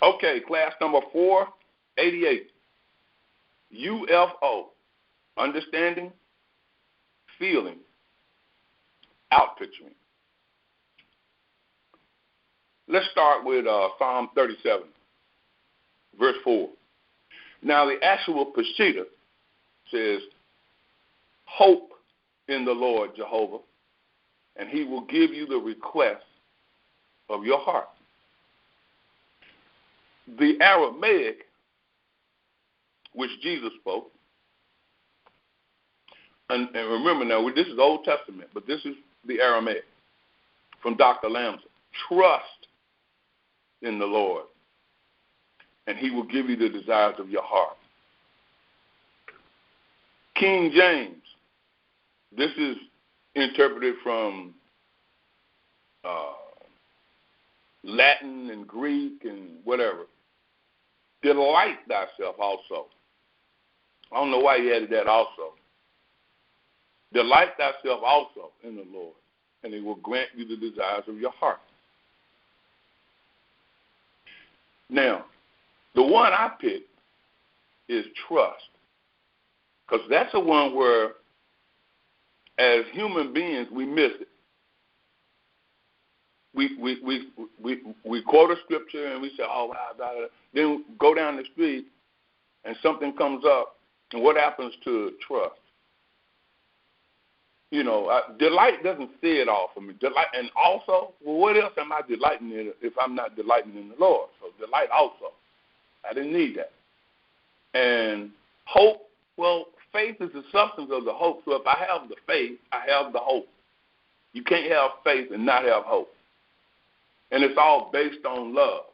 Okay, class number 488. UFO, understanding, feeling, outpicturing. Let's start with Psalm 37, verse 4. Now, the actual Peshitta says, hope in the Lord Jehovah, and he will give you the request of your heart. The Aramaic, which Jesus spoke, and remember now, this is Old Testament, but this is the Aramaic from Dr. Lamsa. Trust in the Lord, and he will give you the desires of your heart. King James, this is interpreted from Latin and Greek and whatever. Delight thyself also. I don't know why he added that also. Delight thyself also in the Lord, and he will grant you the desires of your heart. Now, the one I picked is trust, because that's the one where, as human beings, we miss it. We quote a scripture and we say, oh, blah, blah, blah. Then go down the street and something comes up, and what happens to trust? You know, delight doesn't say it all for me. Delight, and also, well, what else am I delighting in if I'm not delighting in the Lord? So delight also. I didn't need that. And hope, well, faith is the substance of the hope. So if I have the faith, I have the hope. You can't have faith and not have hope. And it's all based on love.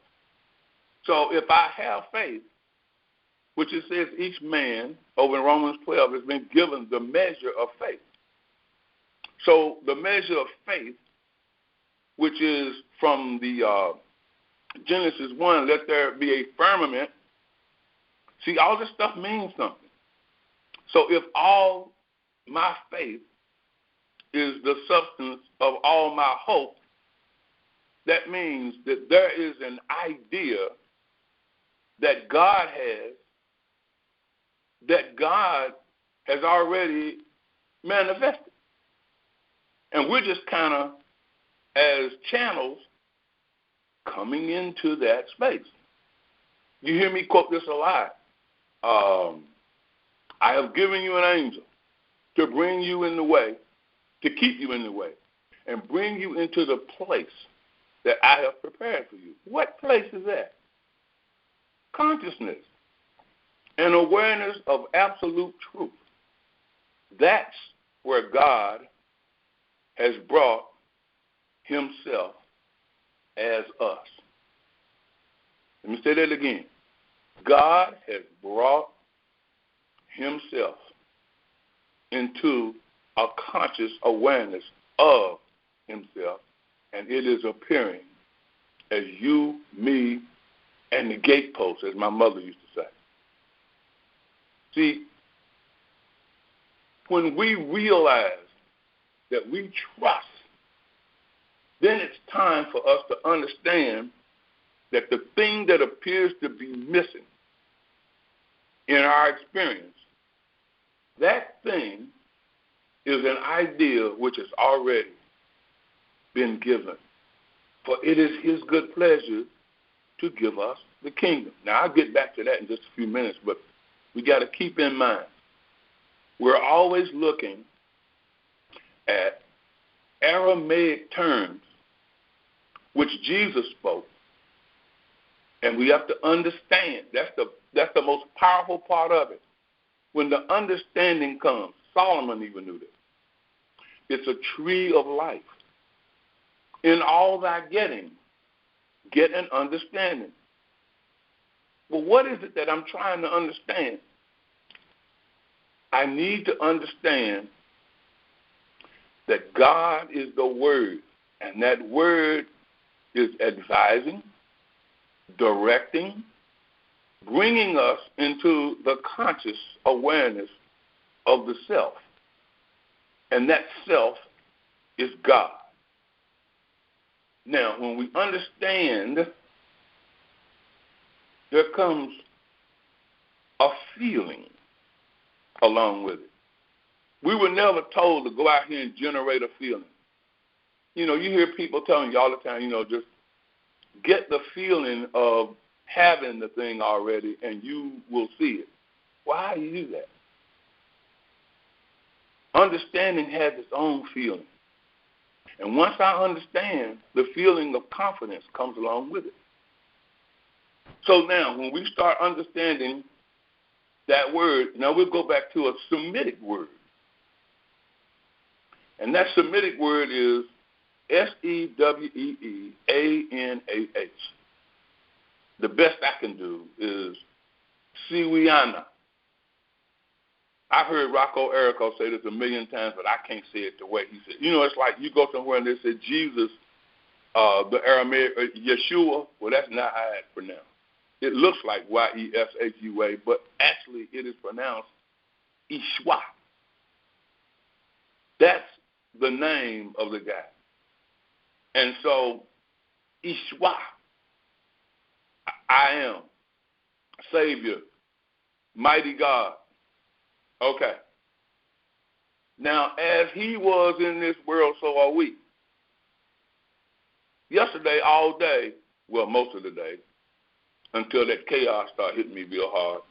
So if I have faith, which it says each man, over in Romans 12, has been given the measure of faith. So the measure of faith, which is from the Genesis 1, let there be a firmament. See, all this stuff means something. So if all my faith is the substance of all my hope, that means that there is an idea that God has already manifested. And we're just kind of, as channels, coming into that space. You hear me quote this a lot. I have given you an angel to bring you in the way, to keep you in the way, and bring you into the place that I have prepared for you. What place is that? Consciousness and awareness of absolute truth. That's where God has brought himself as us. Let me say that again. God has brought himself into a conscious awareness of himself, and it is appearing as you, me, and the gatepost, as my mother used to say. See, when we realize that we trust, then it's time for us to understand that the thing that appears to be missing in our experience, that thing is an idea which has already been given. For it is his good pleasure to give us the kingdom. Now, I'll get back to that in just a few minutes, but we got to keep in mind, we're always looking at Aramaic terms which Jesus spoke, and we have to understand. That's the most powerful part of it. When the understanding comes, Solomon even knew this. It's a tree of life. In all thy getting, get an understanding. Well, what is it that I'm trying to understand? I need to understand that God is the Word, and that Word is advising, directing, bringing us into the conscious awareness of the self. And that self is God. Now, when we understand there comes a feeling along with it. We were never told to go out here and generate a feeling. You know, you hear people telling you all the time, you know, just get the feeling of having the thing already and you will see it. Well, how do you do that? Understanding has its own feeling. And once I understand, the feeling of confidence comes along with it. So now, when we start understanding that word, now we'll go back to a Semitic word. And that Semitic word is Seweeanah. The best I can do is Seweeanah. I've heard Rocco Errico say this a million times, but I can't say it the way he said. You know, it's like you go somewhere and they say Jesus, the Aramaic, Yeshua. Well, that's not how it's pronounced. It looks like Yeshua, but actually it is pronounced Ishwa. That's the name of the guy. And so, Ishwa, I am, Savior, mighty God. Okay. Now, as he was in this world, so are we. Yesterday, all day, well, most of the day, until that chaos started hitting me real hard,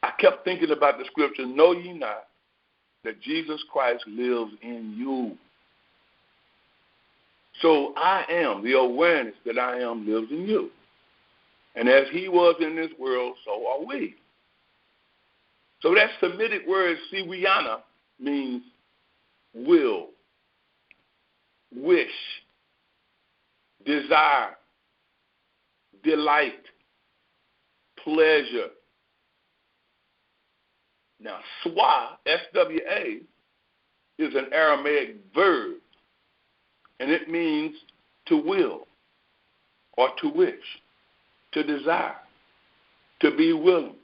I kept thinking about the scripture, know ye not that Jesus Christ lives in you. So I am, the awareness that I am lives in you. And as he was in this world, so are we. So that Semitic word, Seweeanah, means will, wish, desire, delight, pleasure. Now, swa, S-W-A, is an Aramaic verb, and it means to will or to wish, to desire, to be willing.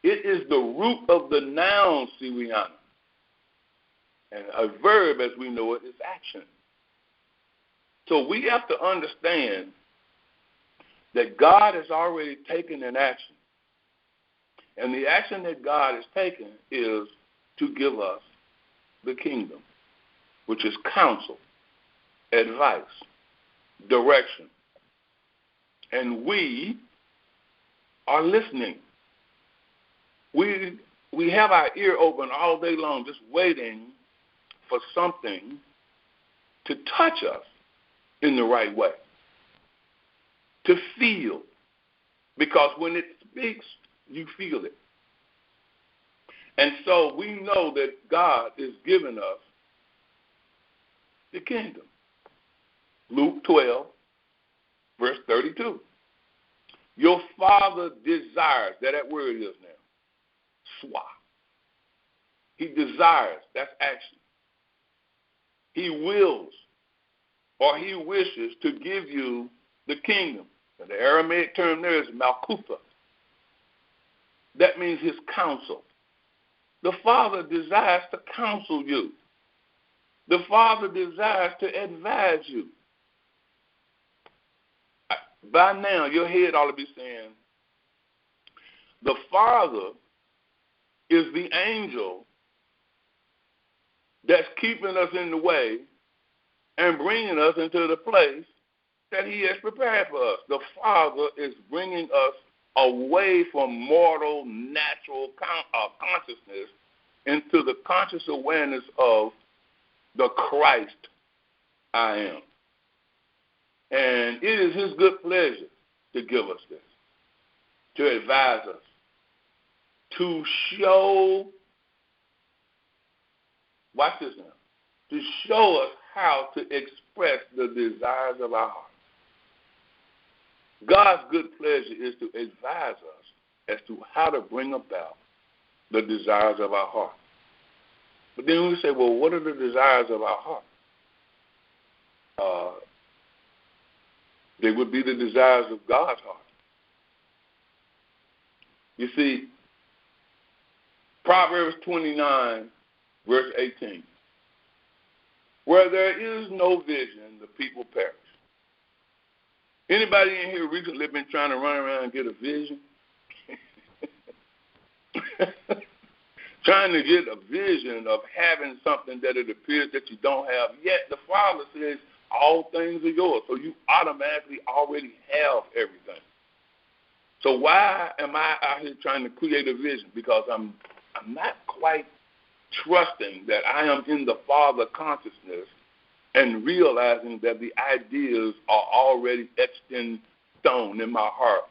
It is the root of the noun Seweeanah. And a verb, as we know it, is action. So we have to understand that God has already taken an action. And the action that God has taken is to give us the kingdom, which is counsel, advice, direction. And we are listening. We have our ear open all day long just waiting for something to touch us in the right way, to feel. Because when it speaks, you feel it. And so we know that God is giving us the kingdom. Luke 12, verse 32. Your Father desires, that word is now. Swa. He desires, that's action. He wills or he wishes to give you the kingdom. And the Aramaic term there is Malkutha. That means his counsel. The Father desires to counsel you. The Father desires to advise you. By now, your head ought to be saying, the Father is the angel that's keeping us in the way and bringing us into the place that he has prepared for us. The Father is bringing us away from mortal, natural consciousness into the conscious awareness of the Christ I am. And it is his good pleasure to give us this, to advise us, to show, watch this now, to show us how to express the desires of our heart. God's good pleasure is to advise us as to how to bring about the desires of our heart. But then we say, well, what are the desires of our heart? They would be the desires of God's heart. You see, Proverbs 29, verse 18. Where there is no vision, the people perish. Anybody in here recently been trying to run around and get a vision? Trying to get a vision of having something that it appears that you don't have yet. The Father says all things are yours, so you automatically already have everything. So why am I out here trying to create a vision? Because I'm not quite trusting that I am in the Father consciousness and realizing that the ideas are already etched in stone in my heart.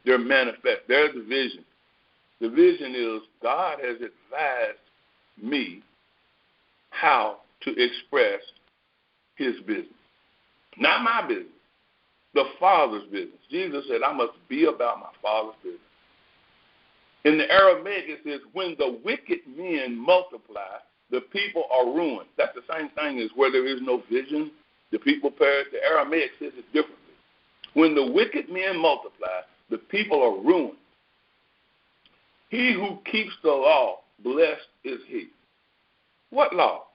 They're manifest. There's the vision. The vision is God has advised me how to express his business. Not my business, the Father's business. Jesus said, I must be about my Father's business. In the Aramaic, it says, when the wicked men multiply, the people are ruined. That's the same thing as where there is no vision, the people perish. The Aramaic says it differently. When the wicked men multiply, the people are ruined. He who keeps the law, blessed is he. What law?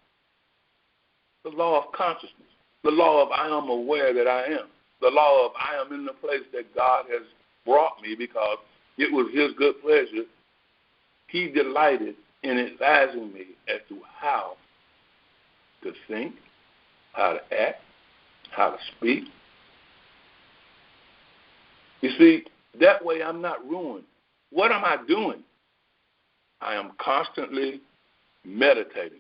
The law of consciousness. The law of I am aware that I am. The law of I am in the place that God has brought me because it was his good pleasure. He delighted in advising me as to how to think, how to act, how to speak. You see, that way I'm not ruined. What am I doing? I am constantly meditating.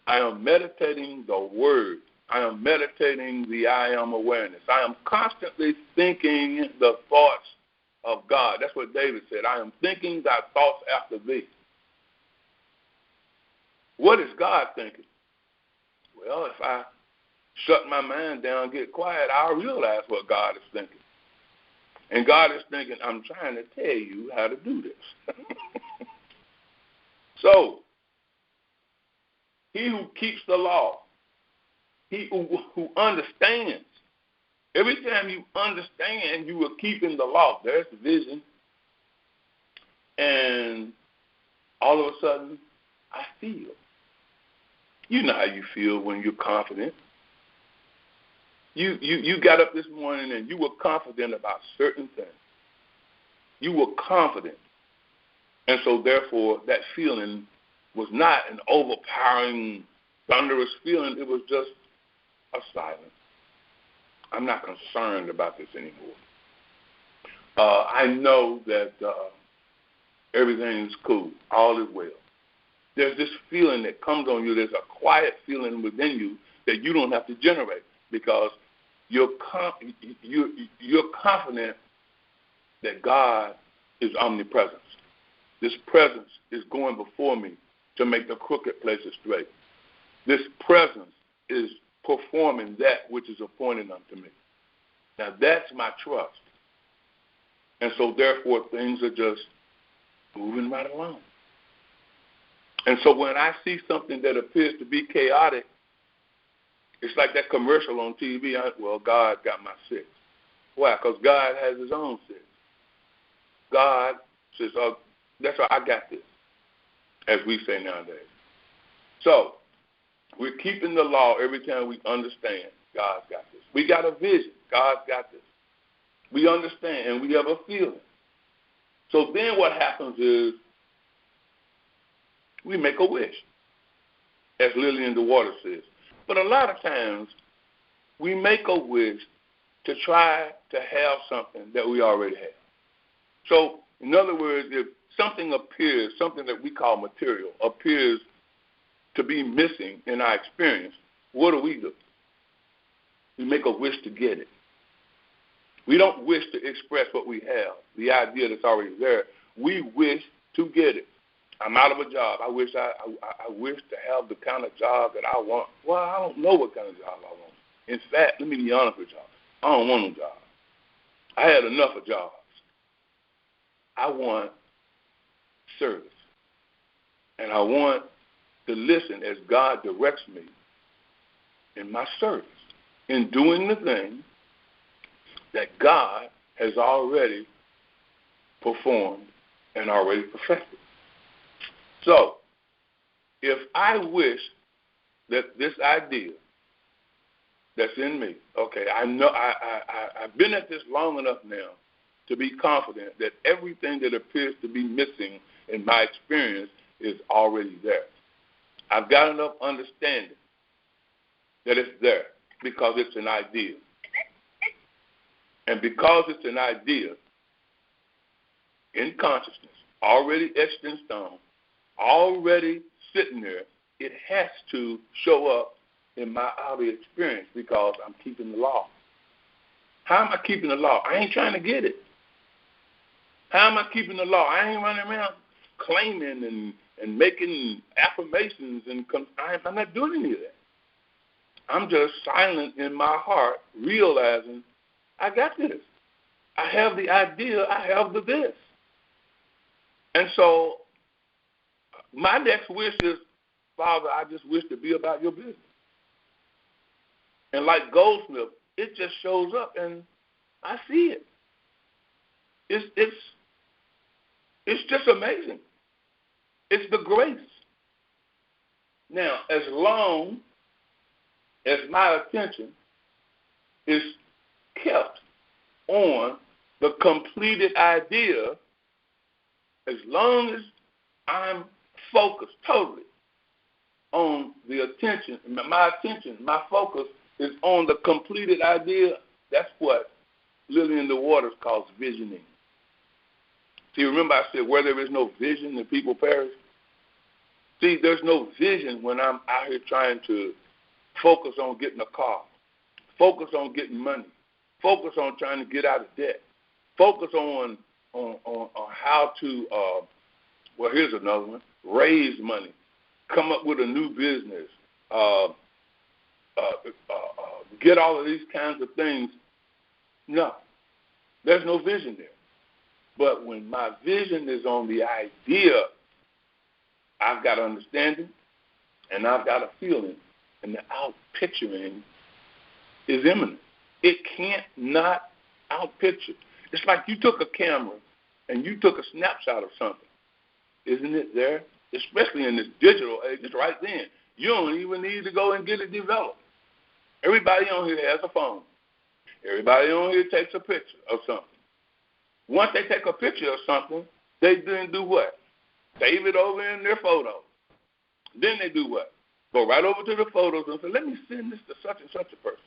I am meditating the word. I am meditating the I am awareness. I am constantly thinking the thoughts of God. That's what David said. I am thinking thy thoughts after thee. What is God thinking? Well, if I shut my mind down, get quiet, I'll realize what God is thinking. And God is thinking, I'm trying to tell you how to do this. So, he who keeps the law, he who understands, every time you understand, you are keeping the law. There's the vision. And all of a sudden, I feel. You know how you feel when you're confident. You got up this morning and you were confident about certain things. You were confident. And so, therefore, that feeling was not an overpowering, thunderous feeling. It was just a silence. I'm not concerned about this anymore. I know that everything's cool. All is well. There's this feeling that comes on you. There's a quiet feeling within you that you don't have to generate because you're confident that God is omnipresent. This presence is going before me to make the crooked places straight. This presence is performing that which is appointed unto me. Now, that's my trust. And so, therefore, things are just moving right along. And so when I see something that appears to be chaotic, it's like that commercial on TV. God got my six. Why? Because God has his own six. God says, that's why I got this, as we say nowadays. So we're keeping the law every time we understand God's got this. We got a vision. God's got this. We understand and we have a feeling. So then what happens is we make a wish, as Lily in the Water says. But a lot of times we make a wish to try to have something that we already have. So, in other words, if something appears, something that we call material, appears to be missing in our experience, what do? We make a wish to get it. We don't wish to express what we have, the idea that's already there. We wish to get it. I'm out of a job. I wish to have the kind of job that I want. Well, I don't know what kind of job I want. In fact, let me be honest with y'all. I don't want no job. I had enough of jobs. I want service. And I want to listen as God directs me in my service, in doing the thing that God has already performed and already perfected. So, if I wish that this idea that's in me. Okay, I know I've been at this long enough now to be confident that everything that appears to be missing in my experience is already there. I've got enough understanding that it's there because it's an idea. And because it's an idea in consciousness, already etched in stone, already sitting there, it has to show up in my outer experience because I'm keeping the law. How am I keeping the law? I ain't trying to get it. How am I keeping the law? I ain't running around claiming and making affirmations. I'm not doing any of that. I'm just silent in my heart, realizing I got this. I have the idea. I have the this. And so my next wish is, Father, I just wish to be about your business. And like Goldsmith, it just shows up and I see it. It's just amazing. It's the grace. Now, as long as my attention is kept on the completed idea, as long as I'm focused totally on the attention, my focus is on the completed idea, that's what Lily in the Waters calls visioning. See, remember I said where there is no vision, the people perish? See, there's no vision when I'm out here trying to focus on getting a car, focus on getting money, focus on trying to get out of debt, focus on how to, well, here's another one, raise money, come up with a new business, get all of these kinds of things. No, there's no vision there. But when my vision is on the idea, I've got understanding and I've got a feeling, and the outpicturing is imminent. It can't not outpicture. It's like you took a camera and you took a snapshot of something. Isn't it there? Especially in this digital age, it's right then. You don't even need to go and get it developed. Everybody on here has a phone. Everybody on here takes a picture of something. Once they take a picture of something, they then do what? Save it over in their photos. Then they do what? Go right over to the photos and say, let me send this to such and such a person.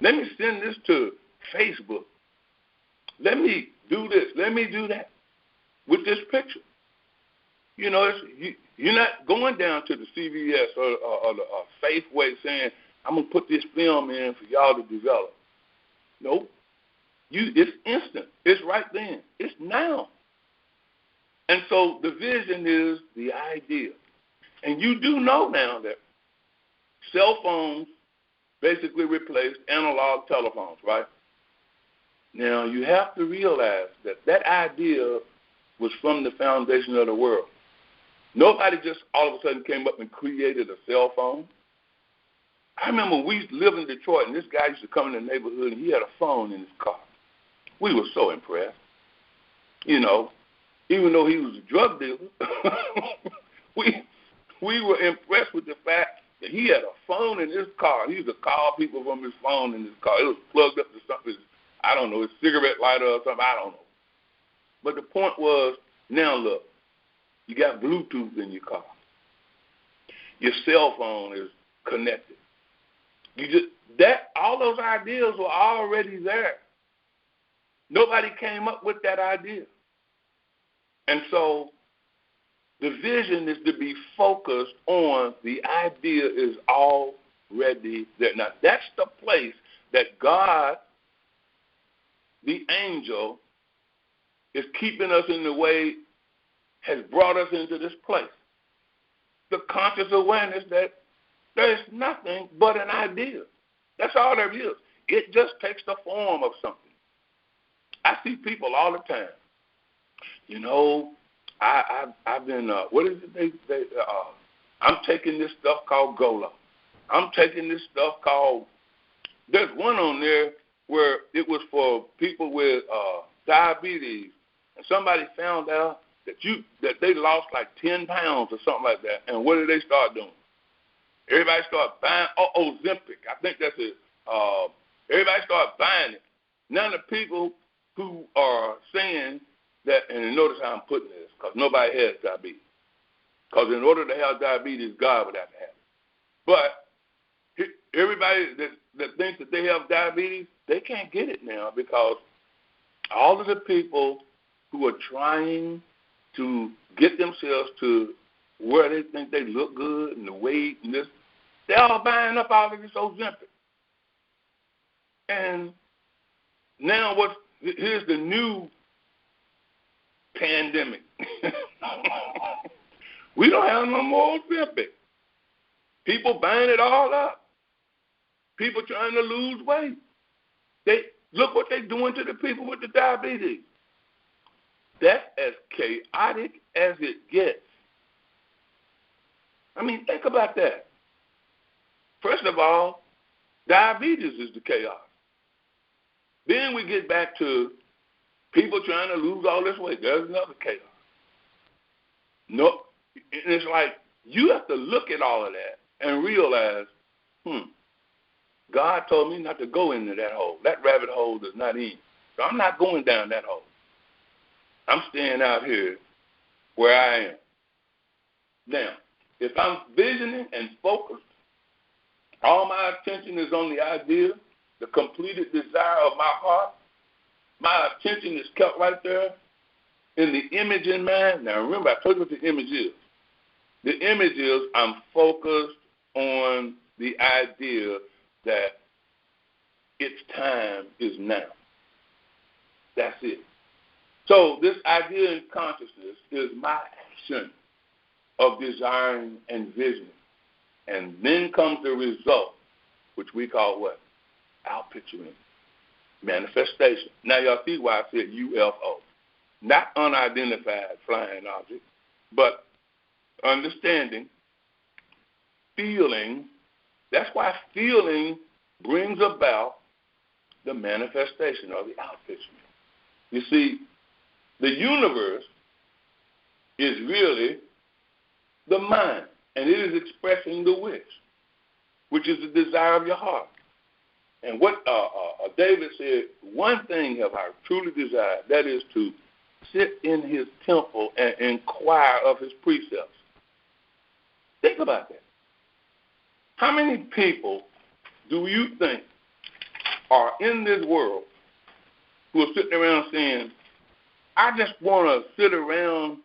Let me send this to Facebook. Let me do this. Let me do that with this picture. You know, you're not going down to the CVS or the Safeway saying, I'm going to put this film in for y'all to develop. Nope. It's instant. It's right then. It's now. And so the vision is the idea. And you do know now that cell phones basically replaced analog telephones, right? Now, you have to realize that that idea was from the foundation of the world. Nobody just all of a sudden came up and created a cell phone. I remember we lived in Detroit, and this guy used to come in the neighborhood, and he had a phone in his car. We were so impressed. You know, even though he was a drug dealer, we were impressed with the fact that he had a phone in his car. He used to call people from his phone in his car. It was plugged up to something, I don't know, his cigarette lighter or something, I don't know. But the point was, now look, you got Bluetooth in your car. Your cell phone is connected. All those ideas were already there. Nobody came up with that idea. And so the vision is to be focused on the idea is already there. Now, that's the place that God, the angel, is keeping us in the way, has brought us into this place. The conscious awareness that there is nothing but an idea. That's all there is. It just takes the form of something. I see people all the time. You know, I've been, what is it? I'm taking this stuff called Gola. I'm taking this stuff called, there's one on there where it was for people with diabetes, and somebody found out that they lost like 10 pounds or something like that. And what did they start doing? Everybody started buying Ozempic. I think that's it. Everybody started buying it. None of the people who are saying that, and notice how I'm putting this, because nobody has diabetes. Because in order to have diabetes, God would have to have it. But everybody that thinks that they have diabetes, they can't get it now because all of the people who are trying to get themselves to where they think they look good and the weight and this, they're all buying up all of this Ozempic. And now here's the new pandemic. We don't have no more Ozempic. People buying it all up. People trying to lose weight. Look what they're doing to the people with the diabetes. That's as chaotic as it gets. I mean, think about that. First of all, diabetes is the chaos. Then we get back to people trying to lose all this weight. There's another chaos. No, and it's like you have to look at all of that and realize, God told me not to go into that hole. That rabbit hole does not eat. So I'm not going down that hole. I'm staying out here where I am. Now, if I'm visioning and focused, all my attention is on the idea, the completed desire of my heart, my attention is kept right there in the image in mind. Now, remember, I told you what the image is. The image is I'm focused on the idea that its time is now. That's it. So this idea in consciousness is my action of desiring and visioning. And then comes the result, which we call what? Outpicturing. Manifestation. Now y'all see why I said UFO. Not unidentified flying object, but understanding, feeling. That's why feeling brings about the manifestation or the outpicturing. You see, the universe is really the mind, and it is expressing the wish, which is the desire of your heart. And what David said, one thing have I truly desired, that is to sit in his temple and inquire of his precepts. Think about that. How many people do you think are in this world who are sitting around saying, I just want to sit around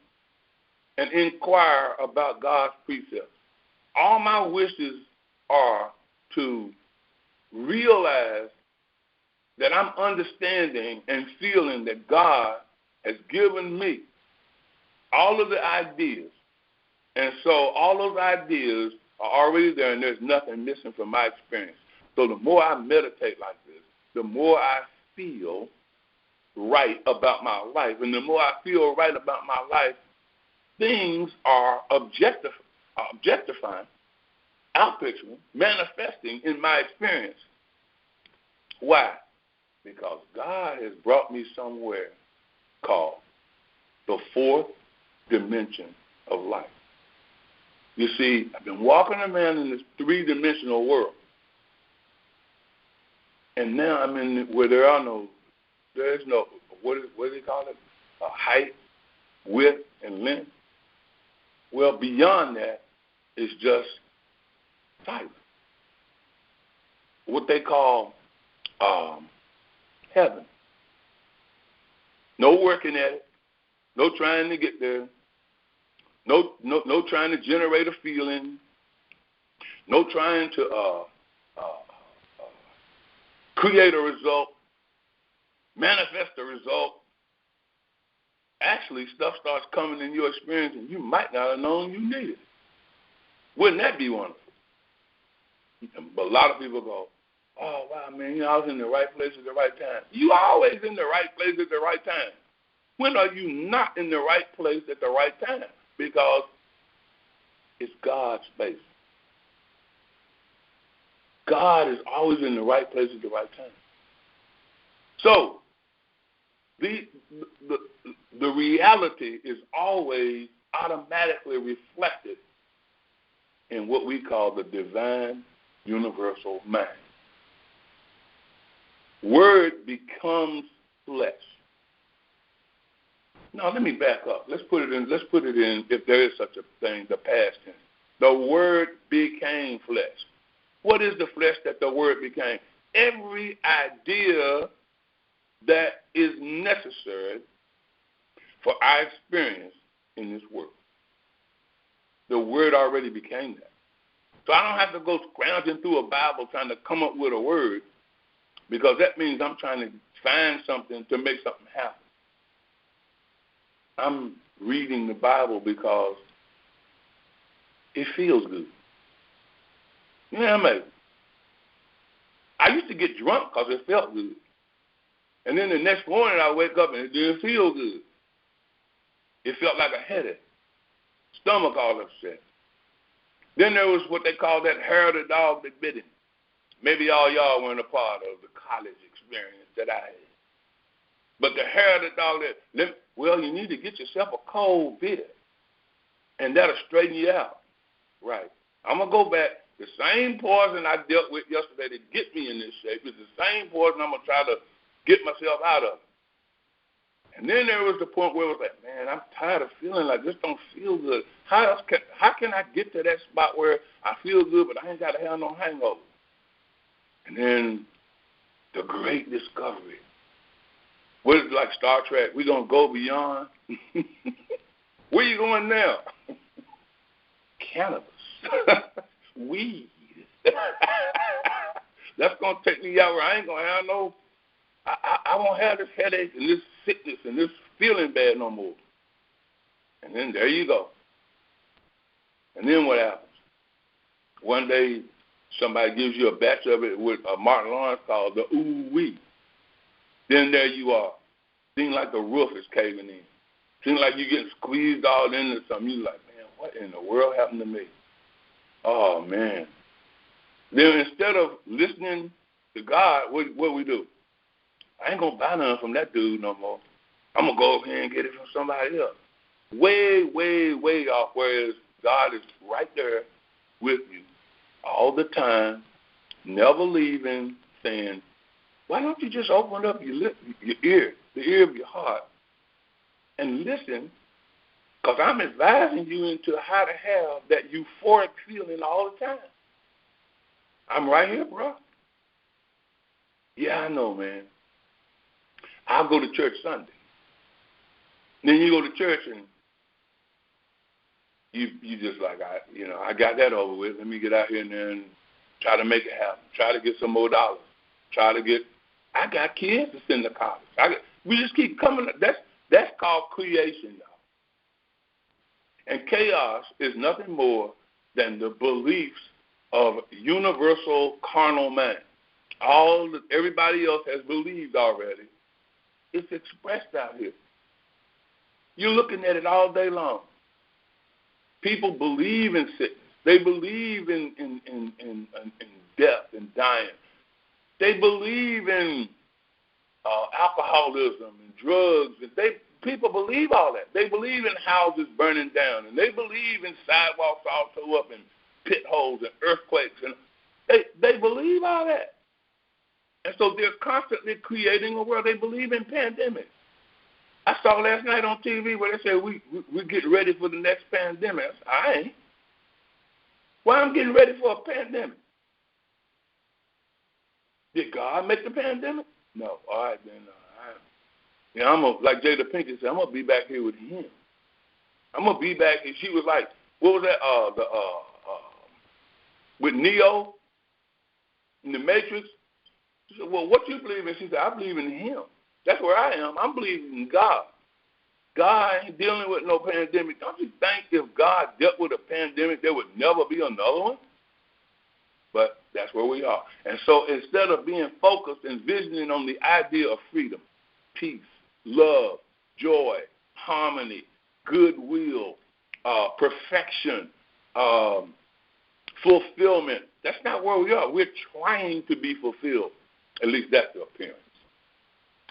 and inquire about God's precepts. All my wishes are to realize that I'm understanding and feeling that God has given me all of the ideas. And so all those ideas are already there, and there's nothing missing from my experience. So the more I meditate like this, the more I feel right about my life. And the more I feel right about my life, things are objectifying, outpicturing, manifesting in my experience. Why? Because God has brought me somewhere called the fourth dimension of life. You see, I've been walking around in this three-dimensional world. And now I'm in where there's no, what do they call it? Height, width, and length. Well, beyond that is just silence. What they call heaven. No working at it. No trying to get there. No trying to generate a feeling. No trying to create a result, manifest a result. Actually, stuff starts coming in your experience, and you might not have known you needed it. Wouldn't that be wonderful? But a lot of people go, oh, wow, man, I was in the right place at the right time. You always in the right place at the right time. When are you not in the right place at the right time? Because it's God's space. God is always in the right place at the right time. So the reality is always automatically reflected in what we call the divine universal mind. Word becomes flesh. Now let me back up. Let's put it in, if there is such a thing, the past tense. The Word became flesh. What is the flesh that the Word became? Every idea that is necessary for our experience in this world. The Word already became that. So I don't have to go scrounging through a Bible trying to come up with a word, because that means I'm trying to find something to make something happen. I'm reading the Bible because it feels good. You know what I mean? I used to get drunk because it felt good. And then the next morning I wake up and it didn't feel good. It felt like a headache. Stomach all upset. Then there was what they call that hair of the dog that bit him. Maybe all y'all weren't a part of the college experience that I had. But the hair of the dog that, well, you need to get yourself a cold beer, and that'll straighten you out. Right. I'm going to go back. The same poison I dealt with yesterday to get me in this shape is the same poison I'm going to try to get myself out of. And then there was the point where it was like, man, I'm tired of feeling like this don't feel good. How can I get to that spot where I feel good but I ain't got to have no hangover? And then the great discovery. What is it like Star Trek? We're going to go beyond. Where you going now? Cannabis. Weed. That's going to take me out where I ain't going to have no, I won't have this headache and this sickness and this feeling bad no more. And then there you go. And then what happens? One day somebody gives you a batch of it with a Martin Lawrence called the ooh-wee. Then there you are. Seems like the roof is caving in. Seems like you're getting squeezed all into something. You're like, man, what in the world happened to me? Oh, man. Then instead of listening to God, what we do? I ain't going to buy nothing from that dude no more. I'm going to go over here and get it from somebody else. Way, way, way off, whereas God is right there with you all the time, never leaving, saying, why don't you just open up your ear, the ear of your heart, and listen, because I'm advising you into how to have that euphoric feeling all the time. I'm right here, bro. Yeah, I know, man. I'll go to church Sunday. Then you go to church and you just like, I got that over with. Let me get out here and then try to make it happen. Try to get some more dollars. I got kids to send to college. We just keep coming. That's called creation, y'all. And chaos is nothing more than the beliefs of universal carnal man. Everybody else has believed already. It's expressed out here. You're looking at it all day long. People believe in sickness. They believe in death and dying. They believe in alcoholism and drugs. People believe all that. They believe in houses burning down, and they believe in sidewalks all tore up and pit holes and earthquakes, and they believe all that. And so they're constantly creating a world. They believe in pandemics. I saw last night on TV where they said we're getting ready for the next pandemic. I ain't. Why I'm getting ready for a pandemic? Did God make the pandemic? No. All right, then. I'm going to, like Jada Pinkett said, I'm going to be back here with him. I'm going to be back. And she was like, what was that? With Neo in the Matrix. She said, well, what you believe in? She said, I believe in him. That's where I am. I'm believing in God. God ain't dealing with no pandemic. Don't you think if God dealt with a pandemic, there would never be another one? But that's where we are. And so instead of being focused and visioning on the idea of freedom, peace, love, joy, harmony, goodwill, perfection, fulfillment, that's not where we are. We're trying to be fulfilled. At least that's the appearance.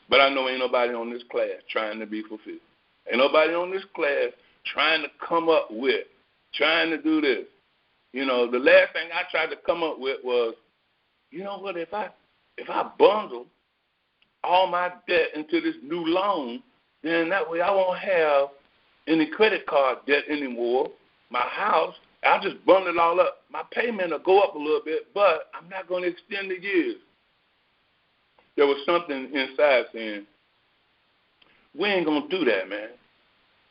But I know ain't nobody on this class trying to be fulfilled. Ain't nobody on this class trying to come up with, trying to do this. The last thing I tried to come up with was, you know what, if I bundle all my debt into this new loan, then that way I won't have any credit card debt anymore. My house, I'll just bundle it all up. My payment will go up a little bit, but I'm not going to extend the years. There was something inside saying, we ain't going to do that, man.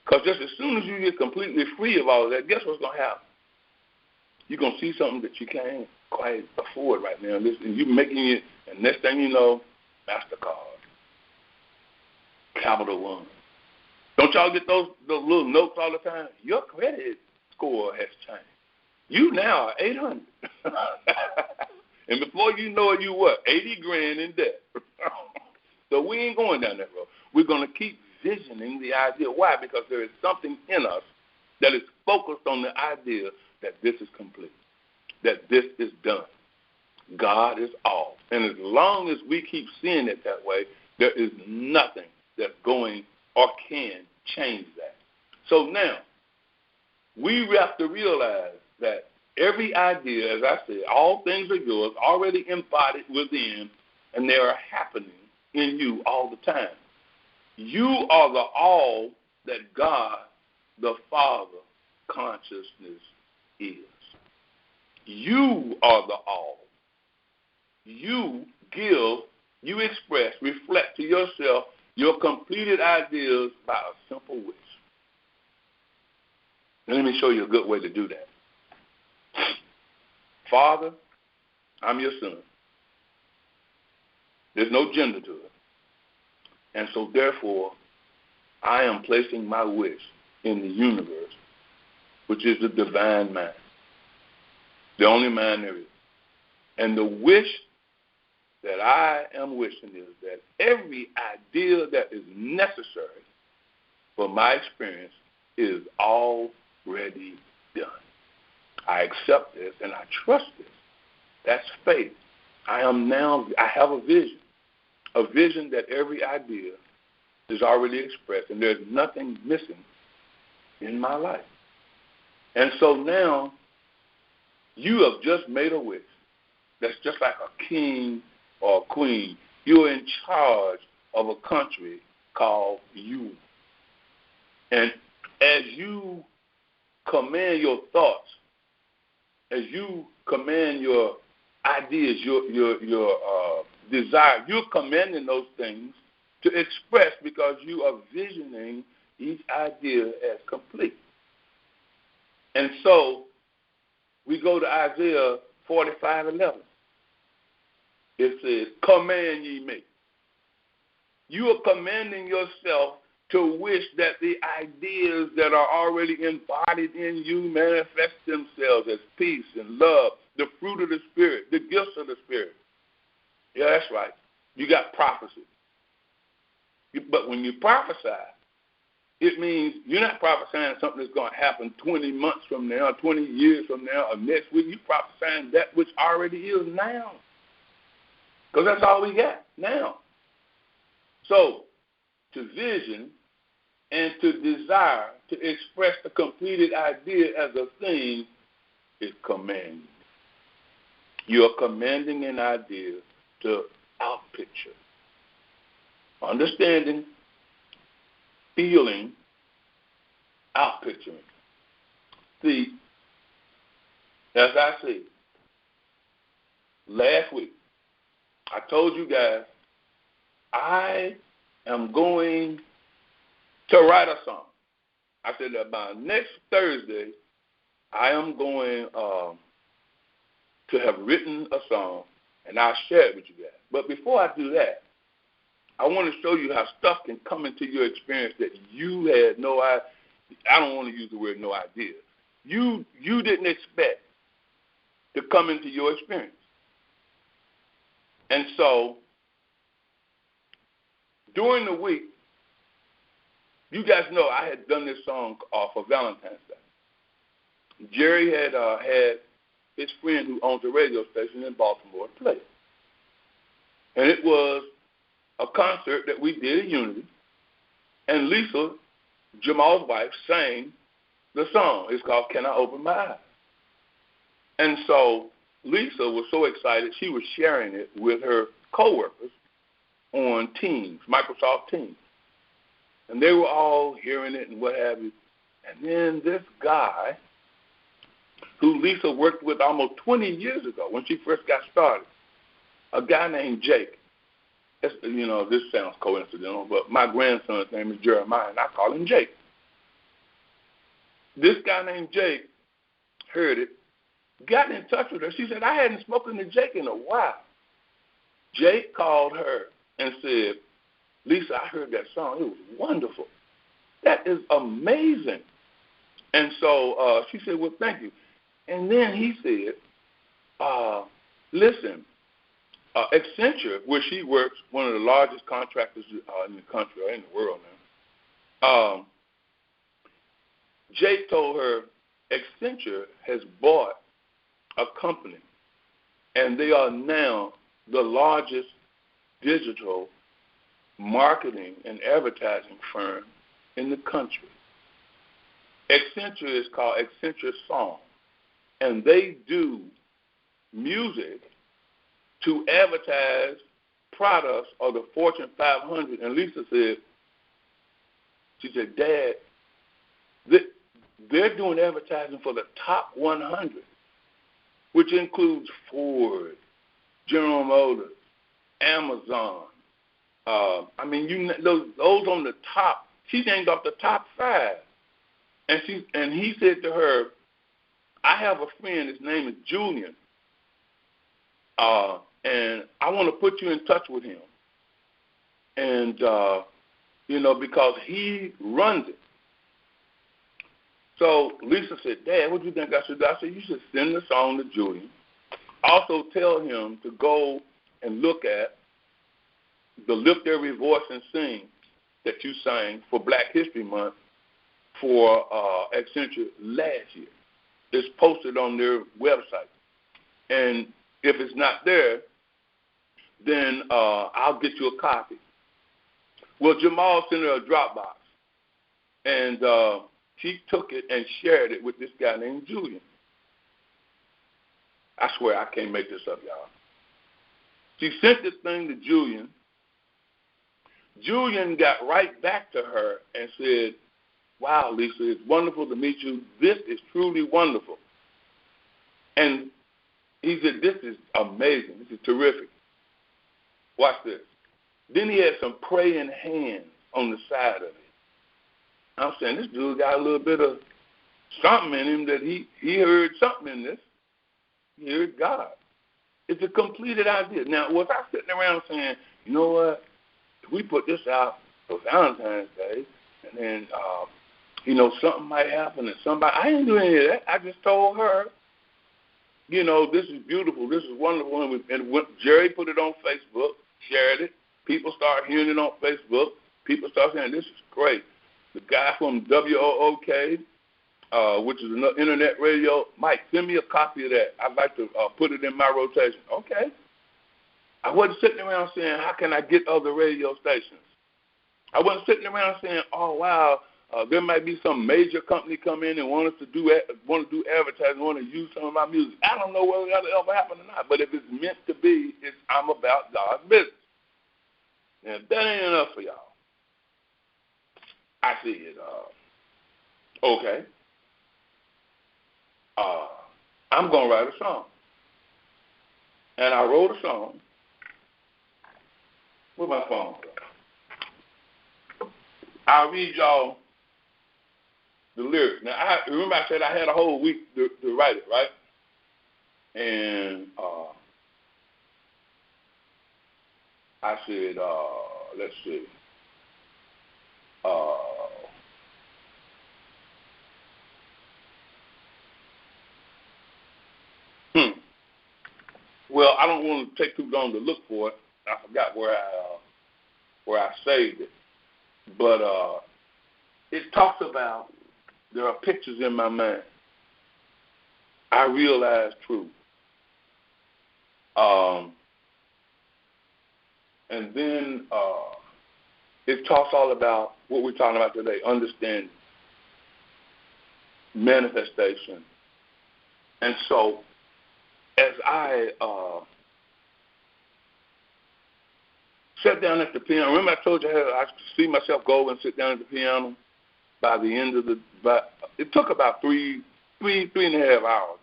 Because just as soon as you get completely free of all of that, guess what's going to happen? You're going to see something that you can't quite afford right now. And you're making it, and next thing you know, MasterCard, Capital One. Don't y'all get those little notes all the time? Your credit score has changed. You now are 800. And before you know it, you what? 80 grand in debt. So we ain't going down that road. We're going to keep visioning the idea. Why? Because there is something in us that is focused on the idea that this is complete, that this is done. God is all. And as long as we keep seeing it that way, there is nothing that's going or can change that. So now, we have to realize that every idea, as I said, all things are yours, already embodied within, and they are happening in you all the time. You are the all that God, the Father, consciousness is. You are the all. You give, you express, reflect to yourself your completed ideas by a simple wish. Now, let me show you a good way to do that. Father, I'm your son. There's no gender to it. And so, therefore, I am placing my wish in the universe, which is the divine mind, the only mind there is. And the wish that I am wishing is that every idea that is necessary for my experience is already done. I accept this and I trust this. That's faith. I have a vision that every idea is already expressed and there's nothing missing in my life. And so now you have just made a wish that's just like a king or a queen. You're in charge of a country called you. And as you command your thoughts, as you command your ideas, your desire, you're commanding those things to express because you are visioning each idea as complete. And so we go to Isaiah 45:11. It says, command ye me. You are commanding yourself to wish that the ideas that are already embodied in you manifest themselves as peace and love, the fruit of the Spirit, the gifts of the Spirit. Yeah, that's right. You got prophecy. But when you prophesy, it means you're not prophesying something that's going to happen 20 months from now, 20 years from now, or next week. You're prophesying that which already is now. Because that's all we got now. So, to vision and to desire to express the completed idea as a thing is commanding. You're commanding an idea to outpicture. Understanding, feeling, outpicturing. See, as I said, last week, I told you guys, I am going to write a song. I said that by next Thursday, I am going to have written a song, and I'll share it with you guys. But before I do that, I want to show you how stuff can come into your experience that you had no idea. I don't want to use the word no idea. You didn't expect to come into your experience. And so, during the week, you guys know I had done this song for Valentine's Day. Jerry had his friend who owns a radio station in Baltimore play it. And it was a concert that we did at Unity. And Lisa, Jamal's wife, sang the song. It's called Can I Open My Eyes? And so Lisa was so excited, she was sharing it with her coworkers on Teams, Microsoft Teams. And they were all hearing it and what have you. And then this guy, who Lisa worked with almost 20 years ago when she first got started, a guy named Jake. This sounds coincidental, but my grandson's name is Jeremiah, and I call him Jake. This guy named Jake heard it, got in touch with her. She said, I hadn't spoken to Jake in a while. Jake called her and said, Lisa, I heard that song. It was wonderful. That is amazing. And so she said, well, thank you. And then he said, listen, Accenture, where she works, one of the largest contractors in the country or in the world now, Jake told her Accenture has bought a company, and they are now the largest digital marketing and advertising firm in the country. Accenture is called Accenture Song, and they do music to advertise products of the Fortune 500. And Lisa said, she said, Dad, they're doing advertising for the top 100, which includes Ford, General Motors, Amazon. Those on the top. She named off the top 5. And he said to her, I have a friend, his name is Julian, and I want to put you in touch with him. And, because he runs it. So Lisa said, Dad, what do you think I should do? I said, you should send the song to Julian. Also tell him to go and look at the Lift Every Voice and Sing that you sang for Black History Month for Accenture last year. It's posted on their website. And if it's not there, then I'll get you a copy. Well, Jamal sent her a Dropbox, and she took it and shared it with this guy named Julian. I swear I can't make this up, y'all. She sent this thing to Julian. Julian got right back to her and said, wow, Lisa, it's wonderful to meet you. This is truly wonderful. And he said, this is amazing. This is terrific. Watch this. Then he had some praying hands on the side of it. I'm saying this dude got a little bit of something in him that he heard something in this. He heard God. It's a completed idea. Now, was I sitting around saying, you know what, if we put this out for Valentine's Day, and then, something might happen and somebody, I didn't do any of that. I just told her, this is beautiful, this is wonderful. And when Jerry put it on Facebook, shared it. People started hearing it on Facebook. People started saying, this is great. The guy from WOOK, which is an internet radio, Mike, send me a copy of that. I'd like to put it in my rotation. Okay. I wasn't sitting around saying, how can I get other radio stations? I wasn't sitting around saying, oh, wow, there might be some major company come in and want to do advertising, want to use some of my music. I don't know whether that'll ever happen or not, but if it's meant to be, I'm about God's business. And if that ain't enough for y'all, I said, okay, I'm going to write a song. And I wrote a song. Where's my phone? I'll read y'all the lyrics. Now, remember I said I had a whole week to write it, right? And I said, let's see. Well, I don't want to take too long to look for it. I forgot where I saved it. But it talks about there are pictures in my mind. I realize truth. And then it talks all about what we're talking about today, understanding, manifestation. And so as I sat down at the piano, remember I told you I see myself go and sit down at the piano by the end of it took about three and a half hours.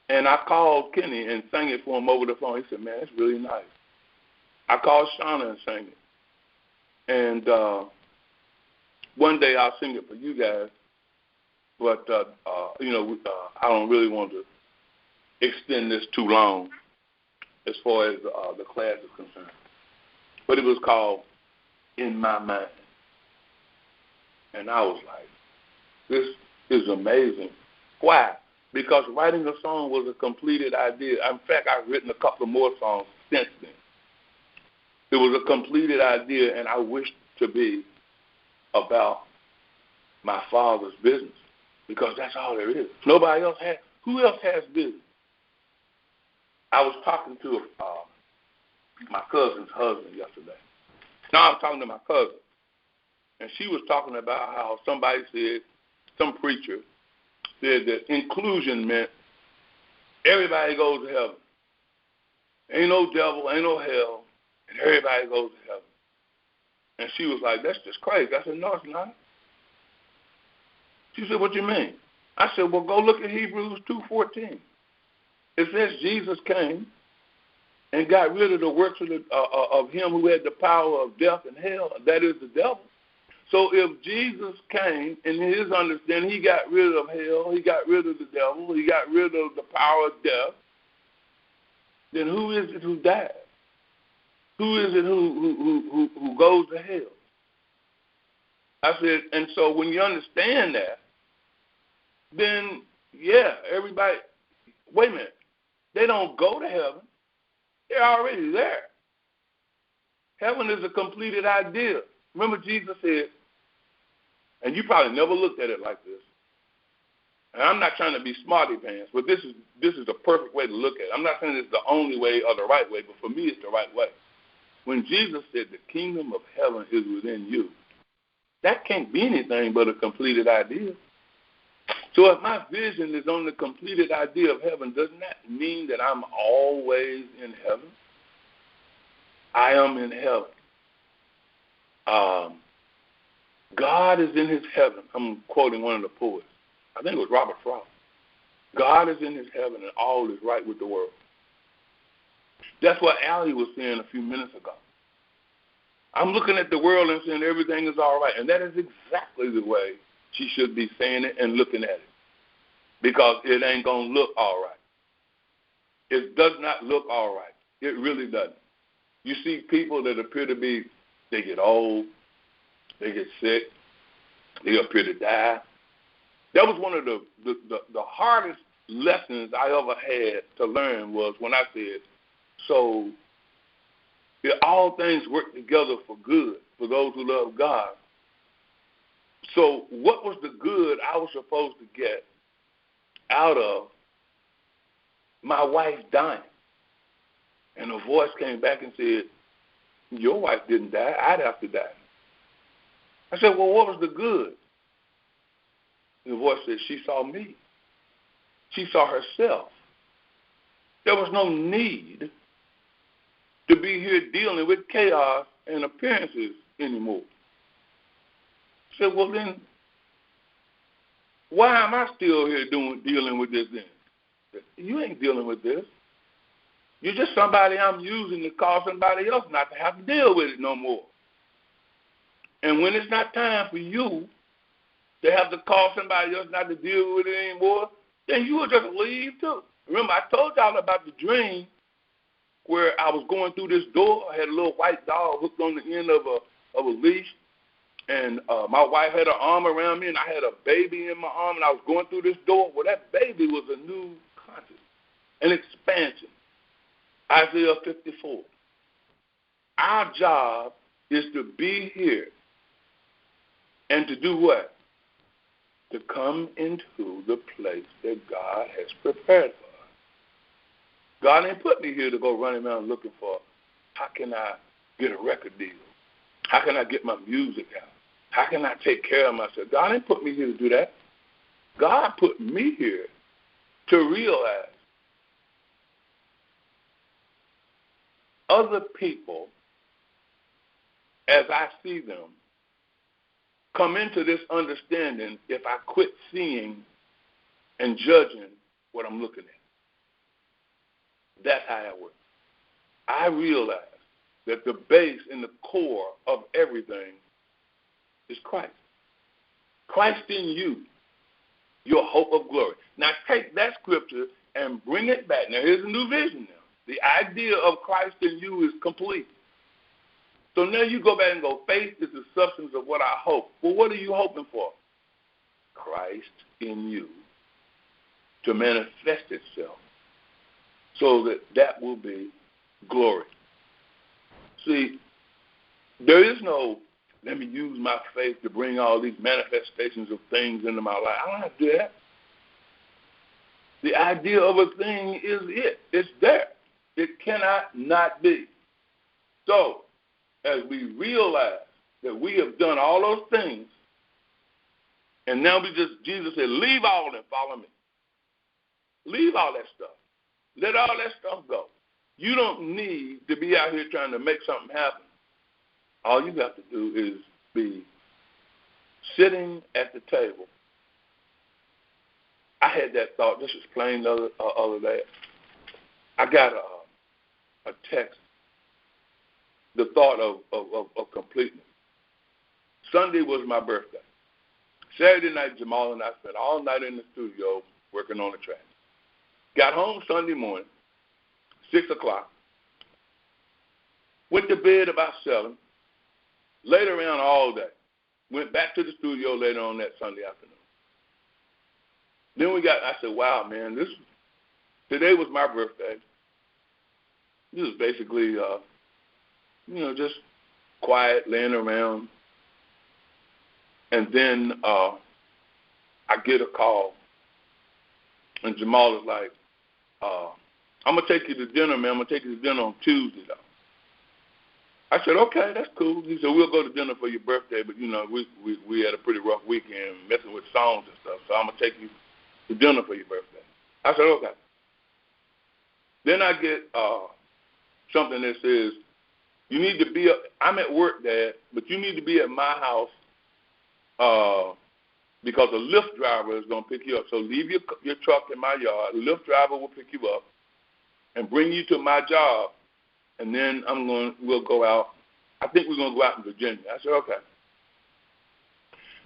And I called Kenny and sang it for him over the phone. He said, man, it's really nice. I called Shauna and sang it. And one day I'll sing it for you guys. But, I don't really want to extend this too long as far as the class is concerned. But it was called In My Mind. And I was like, this is amazing. Why? Because writing a song was a completed idea. In fact, I've written a couple of more songs since then. It was a completed idea, and I wished to be about my Father's business, because that's all there is. Nobody else has. Who else has business? I was talking to my cousin's husband yesterday. Now I'm talking to my cousin, and she was talking about how somebody said, some preacher said that inclusion meant everybody goes to heaven. Ain't no devil, ain't no hell, and everybody goes to heaven. And she was like, that's just crazy. I said, no, it's not. She said, what do you mean? I said, well, go look at Hebrews 2:14. It says Jesus came and got rid of the works of him who had the power of death and hell, that is the devil. So if Jesus came, in his understanding, he got rid of hell, he got rid of the devil, he got rid of the power of death, then who is it who died? Who is it who goes to hell? I said, and so when you understand that, then, yeah, everybody, wait a minute, they don't go to heaven. They're already there. Heaven is a completed idea. Remember Jesus said, and you probably never looked at it like this, and I'm not trying to be smarty pants, but this is the perfect way to look at it. I'm not saying it's the only way or the right way, but for me it's the right way. When Jesus said the kingdom of heaven is within you, that can't be anything but a completed idea. So if my vision is on the completed idea of heaven, doesn't that mean that I'm always in heaven? I am in heaven. God is in his heaven. I'm quoting one of the poets. I think it was Robert Frost. God is in his heaven and all is right with the world. That's what Allie was saying a few minutes ago. I'm looking at the world and saying everything is all right. And that is exactly the way she should be saying it and looking at it. Because it ain't going to look all right. It does not look all right. It really doesn't. You see people that appear to be, they get old, they get sick, they appear to die. That was one of the hardest lessons I ever had to learn was when I said, so all things work together for good for those who love God. So what was the good I was supposed to get out of my wife dying? And a voice came back and said, your wife didn't die. I'd have to die. I said, well, what was the good? The voice said, she saw me. She saw herself. There was no need to be here dealing with chaos and appearances anymore. I said, well, then, why am I still here dealing with this then? You ain't dealing with this. You're just somebody I'm using to cause somebody else not to have to deal with it no more. And when it's not time for you to have to cause somebody else not to deal with it anymore, then you will just leave too. Remember, I told y'all about the dream where I was going through this door. I had a little white dog hooked on the end of a leash, and my wife had her arm around me, and I had a baby in my arm, and I was going through this door. Well, that baby was a new consciousness, an expansion. Isaiah 54. Our job is to be here and to do what? To come into the place that God has prepared for us. God ain't put me here to go running around looking for how can I get a record deal? How can I get my music out? How can I take care of myself? God ain't put me here to do that. God put me here to realize other people, as I see them, come into this understanding if I quit seeing and judging what I'm looking at. That's how it works. I realize that the base and the core of everything is Christ. Christ in you, your hope of glory. Now take that scripture and bring it back. Now here's a new vision now. The idea of Christ in you is complete. So now you go back and go, faith is the substance of what I hope. Well, what are you hoping for? Christ in you to manifest itself so that will be glory. See, there is no, let me use my faith to bring all these manifestations of things into my life. I don't have to do that. The idea of a thing is it. It's there. It cannot not be. So, as we realize that we have done all those things, and now Jesus said, leave all and follow me. Leave all that stuff. Let all that stuff go. You don't need to be out here trying to make something happen. All you got to do is be sitting at the table. I had that thought. This was plain the other day. I got a text. The thought of completeness. Sunday was my birthday. Saturday night, Jamal and I spent all night in the studio working on the track. Got home Sunday morning, 6 o'clock. Went to bed about 7. Laid around all day. Went back to the studio later on that Sunday afternoon. Then I said, wow, man, today was my birthday. This was basically, just quiet, laying around. And then I get a call. And Jamal is like, I'm going to take you to dinner, man. I'm going to take you to dinner on Tuesday, though. I said, okay, that's cool. He said, we'll go to dinner for your birthday, but, we had a pretty rough weekend messing with songs and stuff, so I'm going to take you to dinner for your birthday. I said, okay. Then I get something that says, you need to be I'm at work, Dad, but you need to be at my house because a Lyft driver is going to pick you up. So leave your truck in my yard. The Lyft driver will pick you up and bring you to my job. And then we'll go out. I think we're going to go out in Virginia. I said, okay.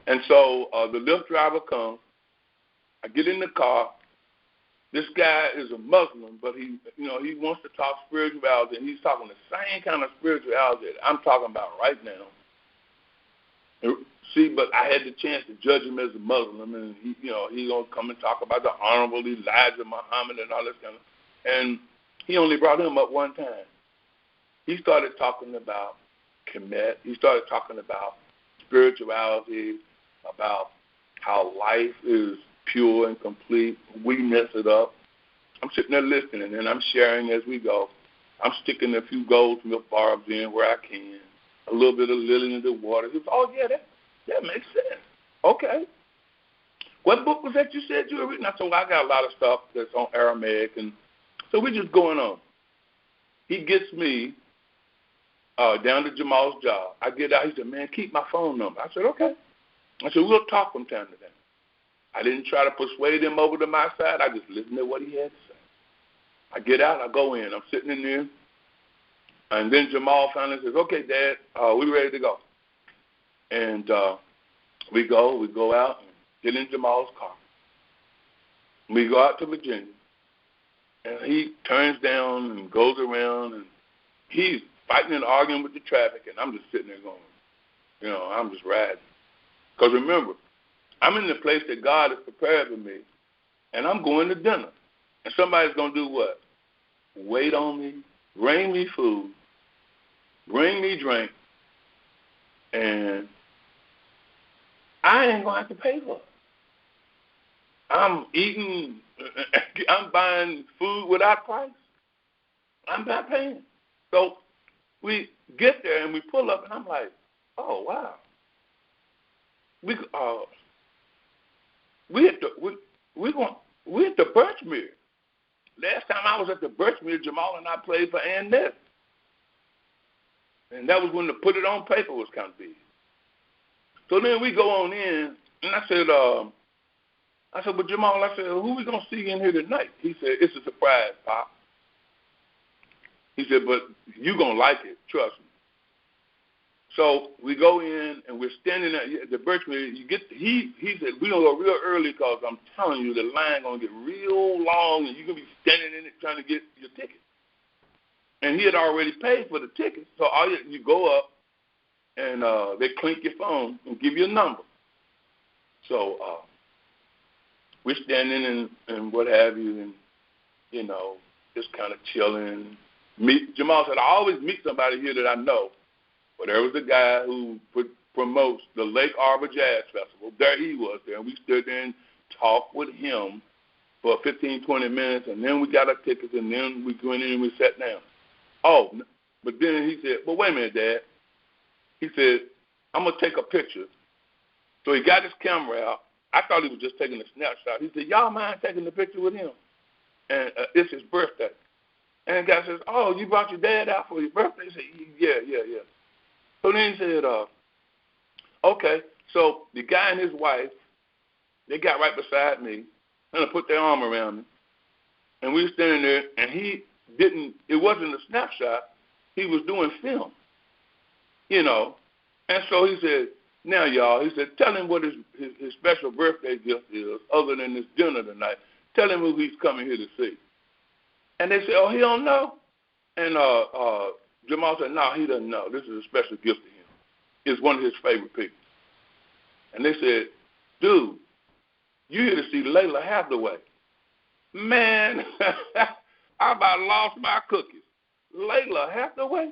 And so the Lyft driver comes. I get in the car. This guy is a Muslim, but he wants to talk spirituality, and he's talking the same kind of spirituality that I'm talking about right now. And see, but I had the chance to judge him as a Muslim, and he's going to come and talk about the Honorable Elijah Muhammad and all this kind of. And he only brought him up one time. He started talking about Kemet. He started talking about spirituality, about how life is pure and complete. We mess it up. I'm sitting there listening, and I'm sharing as we go. I'm sticking a few goldsmith barbs in where I can, a little bit of lily in the water. He goes, that makes sense. Okay. What book was that you said you were reading? I said, well, I got a lot of stuff that's on Aramaic, and so we're just going on. He gets me down to Jamal's job. I get out. He said, man, keep my phone number. I said, okay. I said, we'll talk from time to time. I didn't try to persuade him over to my side. I just listened to what he had to say. I get out. I go in. I'm sitting in there. And then Jamal finally says, okay, Dad, we're ready to go. And we go out and get in Jamal's car. We go out to Virginia. And he turns down and goes around, and he's fighting and arguing with the traffic, and I'm just sitting there going, I'm just riding. Because remember, I'm in the place that God has prepared for me, and I'm going to dinner. And somebody's going to do what? Wait on me, bring me food, bring me drink, and I ain't going to have to pay for it. I'm buying food without price. I'm not paying. So we get there and we pull up, and I'm like, oh, wow. We at the Birchmere. Last time I was at the Birchmere, Jamal and I played for Ann Ness. And that was when the put it on paper was kind of big. So then we go on in, and I said, but Jamal, I said, who we going to see in here tonight? He said, it's a surprise, Pop. He said, but you going to like it, trust me. So we go in, and we're standing at the birch meeting. He said, we're going to go real early because I'm telling you, the line going to get real long, and you're going to be standing in it trying to get your ticket. And he had already paid for the ticket. So all you go up, and they clink your phone and give you a number. So we're standing and what have you, and, you know, just kind of chilling. Jamal said, I always meet somebody here that I know. But there was a guy who promotes the Lake Arbor Jazz Festival. There he was there, and we stood there and talked with him for 15, 20 minutes, and then we got our tickets, and then we went in and we sat down. Oh, but then he said, well, wait a minute, Dad. He said, I'm going to take a picture. So he got his camera out. I thought he was just taking a snapshot. He said, y'all mind taking a picture with him? And it's his birthday. And the guy says, oh, you brought your dad out for your birthday? He said, yeah. So then he said, okay. So the guy and his wife, they got right beside me, and put their arm around me. And we were standing there, and it wasn't a snapshot. He was doing film, you know. And so he said, now, y'all, he said, tell him what his special birthday gift is other than this dinner tonight. Tell him who he's coming here to see. And they said, oh, he don't know? And Jamal said, no, he doesn't know. This is a special gift to him. It's one of his favorite people. And they said, dude, you here to see Layla Hathaway. Man, I about lost my cookies. Layla Hathaway?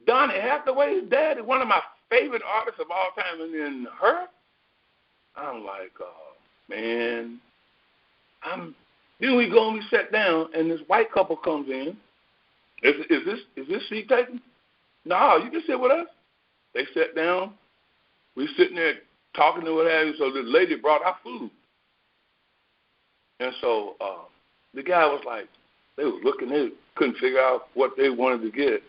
Donnie Hathaway's daddy, one of my favorite artists of all time, and then her? I'm like, man. Then we go and we sat down, and this white couple comes in. Is this seat taken? No, you can sit with us. They sat down. We sitting there talking to what have you. So the lady brought our food. And so the guy was like, they were looking, they couldn't figure out what they wanted to get.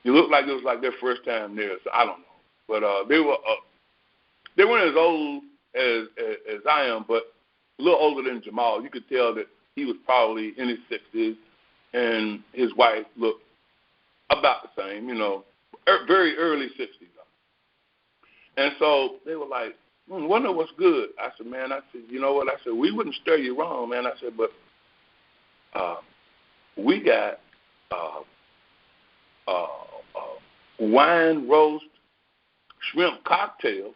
It looked like it was like their first time there, so I don't know. But they weren't as old as I am, but a little older than Jamal. You could tell that he was probably in his 60s, and his wife looked about the same, you know, very early 60s. And so they were like, wonder what's good. I said, man, you know what? I said, we wouldn't stir you wrong, man. I said, but we got wine roast shrimp cocktail.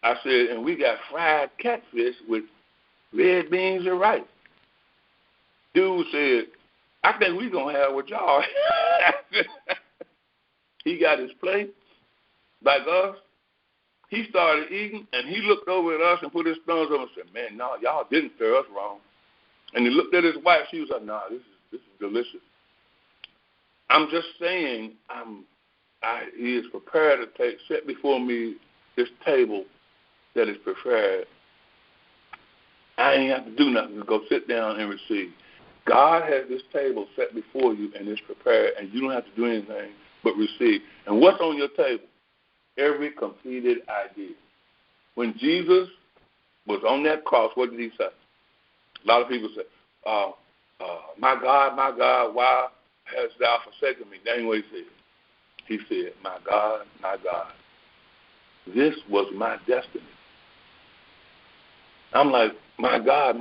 I said, and we got fried catfish with red beans and rice. Dude said, I think we're going to have what y'all. He got his plate like us. He started eating, and he looked over at us and put his thumbs up and said, man, no, y'all didn't stir us wrong. And he looked at his wife. She was like, nah, this is delicious. I'm just saying he is prepared to set before me this table that is prepared. I ain't have to do nothing to go sit down and receive. God has this table set before you, and it's prepared, and you don't have to do anything but receive. And what's on your table? Every completed idea. When Jesus was on that cross, what did he say? A lot of people say, my God, why hast thou forsaken me? That ain't what he said. He said, my God, this was my destiny. I'm like, my God,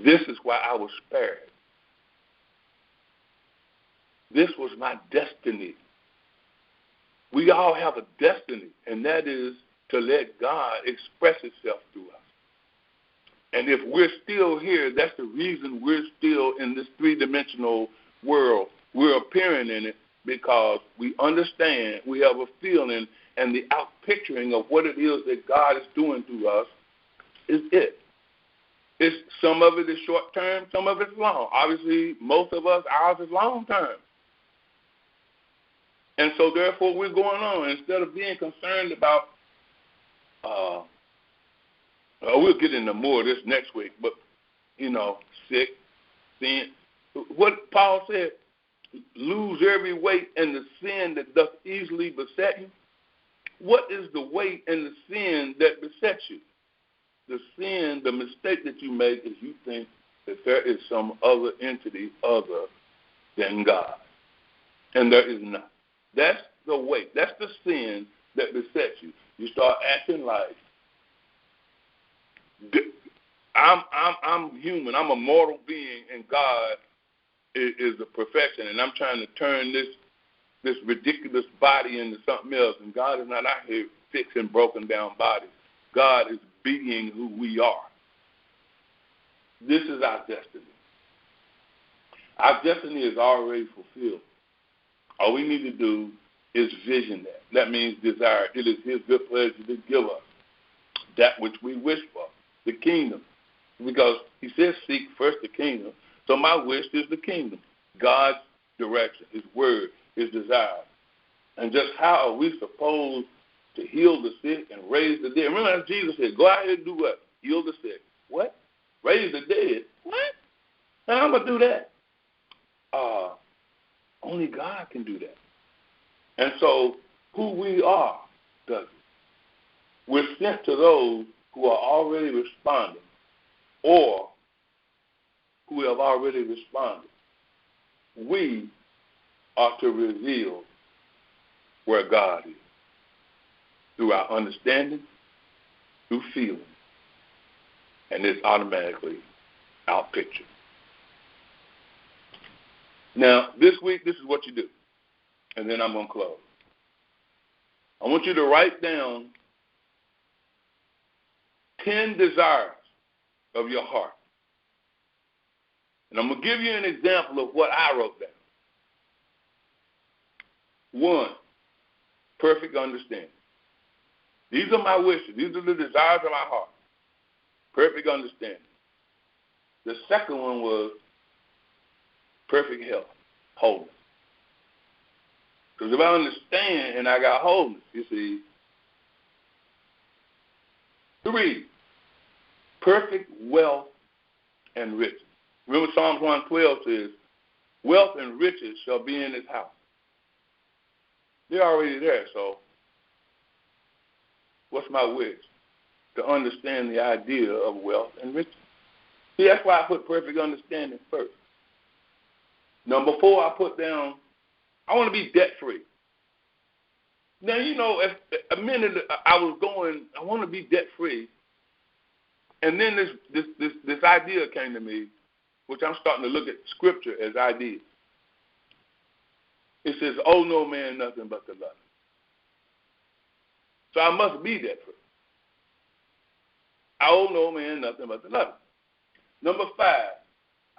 this is why I was spared. This was my destiny. We all have a destiny, and that is to let God express himself through us. And if we're still here, that's the reason we're still in this three-dimensional world. We're appearing in it because we understand, we have a feeling, and the outpicturing of what it is that God is doing through us is it. Some of it is short term, some of it's long. Obviously, most of us, ours is long term. And so, therefore, we're going on. Instead of being concerned about, we'll get into more of this next week, but, sick, sin. what Paul said, lose every weight and the sin that doth easily beset you. What is the weight and the sin that besets you? The sin, the mistake that you make is you think that there is some other entity other than God. And there is not. That's the weight. That's the sin that besets you. You start acting like I'm human. I'm a mortal being, and God is the perfection. And I'm trying to turn this ridiculous body into something else. And God is not out here fixing broken down bodies. God is being who we are. This is our destiny. Our destiny is already fulfilled. All we need to do is vision that. That means desire. It is his good pleasure to give us that which we wish for, the kingdom. Because he says seek first the kingdom. So my wish is the kingdom, God's direction, his word, his desire. And just how are we supposed to heal the sick and raise the dead? Remember Jesus said, go out here and do what? Heal the sick. What? Raise the dead? What? How am I going to do that? Only God can do that. And so who we are does it. We're sent to those who are already responding or who have already responded. We are to reveal where God is through our understanding, through feeling, and it's automatically outpictured. Now, this week, this is what you do, and then I'm going to close. I want you to write down 10 desires of your heart. And I'm going to give you an example of what I wrote down. 1, perfect understanding. These are my wishes. These are the desires of my heart. Perfect understanding. The second one was perfect health, wholeness. Because if I understand and I got wholeness, you see. 3, perfect wealth and riches. Remember Psalms 112 says, wealth and riches shall be in his house. They're already there, so what's my wish? To understand the idea of wealth and riches. See, that's why I put perfect understanding first. Number 4, I put down, I want to be debt-free. Now, you know, a minute I was going, I want to be debt-free, and then this idea came to me, which I'm starting to look at Scripture as ideas. It says, owe no man nothing but to love. So I must be debt-free. I owe no man nothing but to love. Number 5,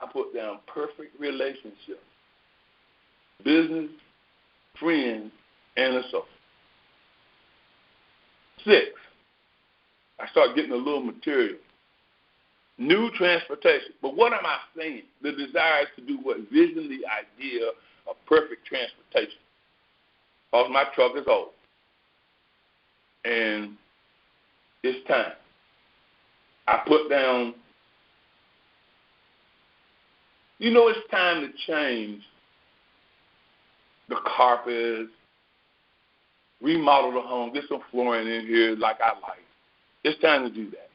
I put down perfect relationships. Business, friends, and associates. 6, I start getting a little material. New transportation. But what am I saying? The desire is to do what? Vision the idea of perfect transportation. Because my truck is old. And it's time. I put down, you know, it's time to change the carpets, remodel the home, get some flooring in here like I like. It's time to do that.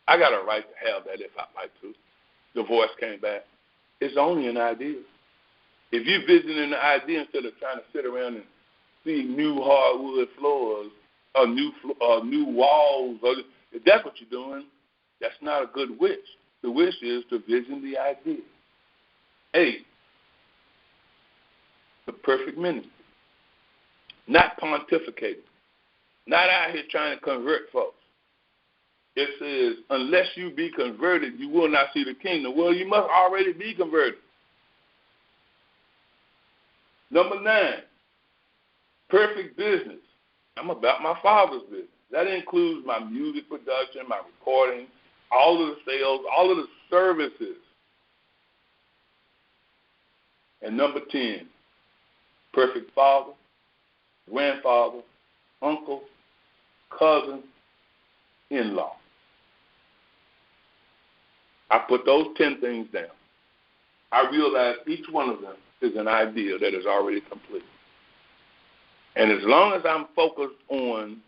I got a right to have that if I like to. The voice came back. It's only an idea. If you're visiting the idea instead of trying to sit around and see new hardwood floors or new walls, or if that's what you're doing, that's not a good wish. The wish is to vision the idea. 8, the perfect ministry. Not pontificating. Not out here trying to convert folks. It says, unless you be converted, you will not see the kingdom. Well, you must already be converted. Number 9, perfect business. I'm about my Father's business. That includes my music production, my recording, all of the sales, all of the services. And number 10, perfect father, grandfather, uncle, cousin, in-law. I put those 10 things down. I realize each one of them is an idea that is already complete. And as long as I'm focused on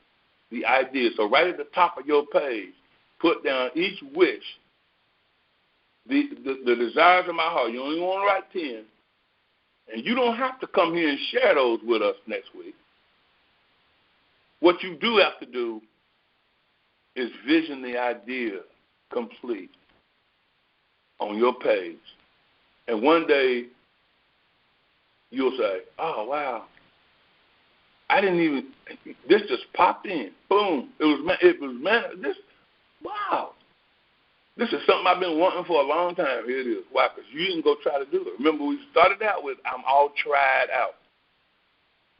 the idea, so right at the top of your page, put down each wish, the desires of my heart. You only want to write 10. And you don't have to come here and share those with us next week. What you do have to do is vision the idea complete on your page. And one day you'll say, oh, wow, I didn't even, this just popped in. Boom. Wow. This is something I've been wanting for a long time. Here it is. Why? Because you didn't go try to do it. Remember, we started out with, I'm all tried out.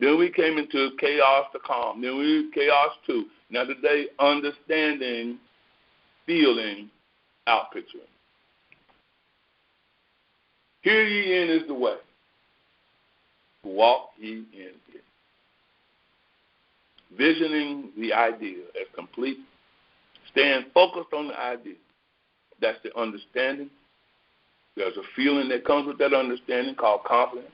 Then we came into chaos to calm. Then we chaos 2. Now today, understanding, feeling, outpicturing. Hear ye in is the way. Walk ye in it. Visioning the idea as complete. Staying focused on the idea. That's the understanding. There's a feeling that comes with that understanding called confidence.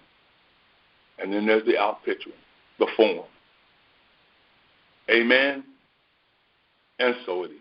And then there's the outpicturing, the form. Amen. And so it is.